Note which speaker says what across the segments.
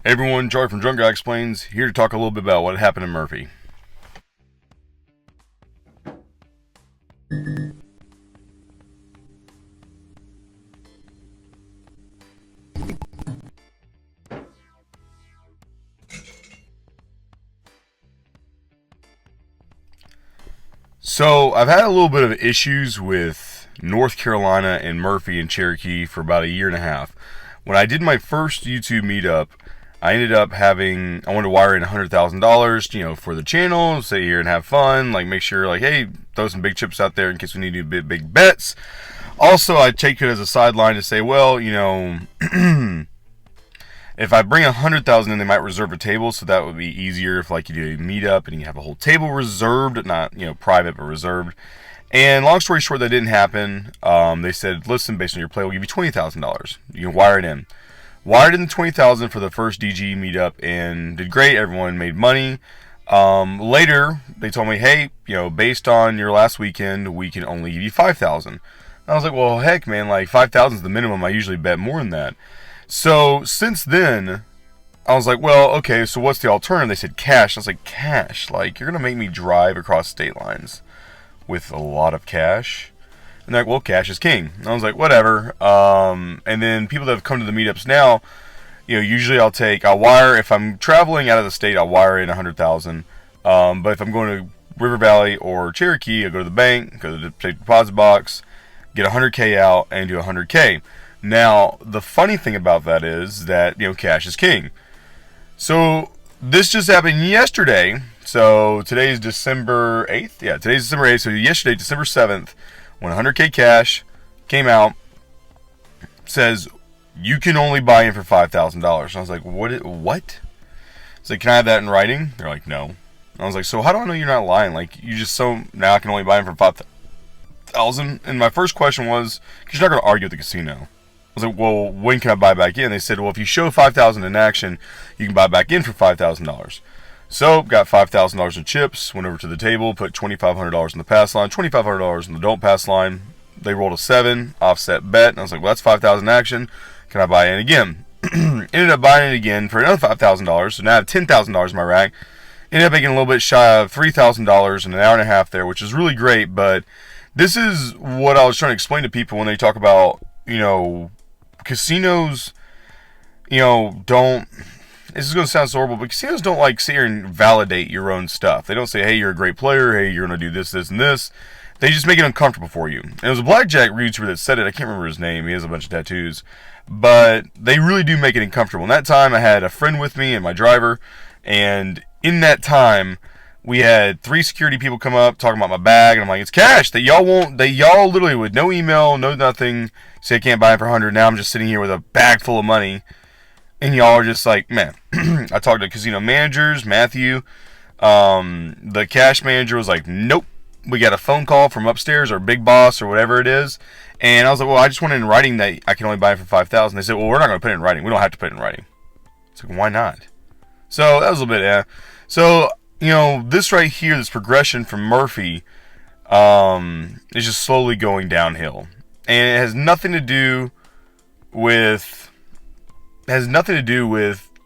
Speaker 1: Hey everyone, Joy from Drunk Guy Explains, here to talk a little bit about what happened to Murphy. So, I've had a little bit of issues with North Carolina and Murphy and Cherokee for about a year and a half. When I did my first YouTube meetup, I ended up I wanted to wire in $100,000, for the channel, sit here and have fun, make sure, hey, throw some big chips out there in case we need to do big bets. Also, I take it as a sideline to say, well, if I bring 100,000 in, they might reserve a table, so that would be easier if, you do a meetup and you have a whole table reserved, not, private, but reserved. And long story short, that didn't happen. They said, listen, based on your play, we'll give you $20,000. You can wire it in. Wired in the $20,000 for the first DG meetup and did great. Everyone made money. Later, they told me, hey, based on your last weekend, we can only give you $5,000. I was like, well, heck, man, $5,000 is the minimum. I usually bet more than that. So since then, I was like, well, okay, so what's the alternative? They said cash. I was like, cash? You're going to make me drive across state lines with a lot of cash? And they're like, well, cash is king. And I was like, whatever. And then people that have come to the meetups now, usually I'll wire, if I'm traveling out of the state, I'll wire in 100,000. But if I'm going to River Valley or Cherokee, I go to the bank, go to the safe deposit box, get 100K out, and do 100K. Now, the funny thing about that is that, cash is king. So, this just happened yesterday. So, today's December 8th? Yeah, today's December 8th. So, yesterday, December 7th, when 100K cash came out, says you can only buy in for $5,000. And I was like, what? It's like, can I have that in writing? They're like, no. I was like, so how do I know you're not lying? You just now I can only buy in for $5,000. And my first question was, because you're not going to argue with the casino. I was like, well, when can I buy back in? They said, well, if you show $5,000 in action, you can buy back in for $5,000. So, got $5,000 in chips, went over to the table, put $2,500 in the pass line, $2,500 in the don't pass line. They rolled a 7, offset bet, and I was like, well, that's $5,000 action. Can I buy in again? Ended up buying it again for another $5,000, so now I have $10,000 in my rack. Ended up making a little bit shy of $3,000 in an hour and a half there, which is really great, but this is what I was trying to explain to people when they talk about, casinos, don't... This is going to sound so horrible, but casinos don't sit here and validate your own stuff. They don't say, hey, you're a great player, hey, you're going to do this, this, and this. They just make it uncomfortable for you. And it was a blackjack YouTuber that said it. I can't remember his name. He has a bunch of tattoos. But they really do make it uncomfortable. And that time I had a friend with me and my driver. And in that time, we had 3 security people come up talking about my bag. And I'm like, it's cash. Y'all literally with no email, no nothing, say I can't buy it for 100. Now I'm just sitting here with a bag full of money. And y'all are just like, man. I talked to casino managers, Matthew. The cash manager was like, nope. We got a phone call from upstairs, or big boss, or whatever it is. And I was like, well, I just want it in writing that I can only buy it for $5,000. They said, well, we're not going to put it in writing. We don't have to put it in writing. It's like, why not? So that was a little bit, So, this right here, this progression from Murphy, is just slowly going downhill. And it has nothing to do with...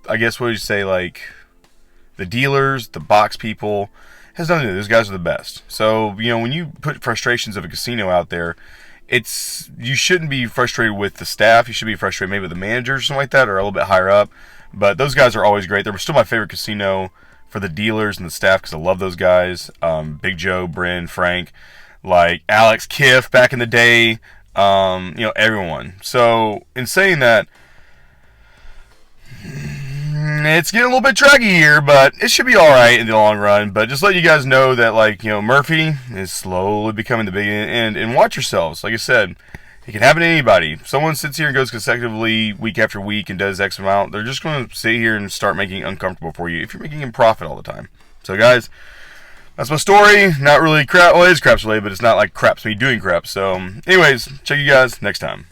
Speaker 1: I guess, what would you say, the dealers, the box people. It has nothing to do. Those guys are the best. So, when you put frustrations of a casino out there, you shouldn't be frustrated with the staff. You should be frustrated maybe with the managers or something like that, or a little bit higher up. But those guys are always great. They're still my favorite casino for the dealers and the staff because I love those guys. Big Joe, Bryn, Frank, Alex Kiff back in the day. Everyone. So, in saying that, it's getting a little bit draggy here, but it should be alright in the long run. But just let you guys know that, Murphy is slowly becoming the big end. And watch yourselves. Like I said, it can happen to anybody. If someone sits here and goes consecutively week after week and does X amount, they're just going to sit here and start making it uncomfortable for you if you're making a profit all the time. So, guys, that's my story. Not really crap. Well, it is craps related, but it's not like craps me doing crap. So, anyways, check you guys next time.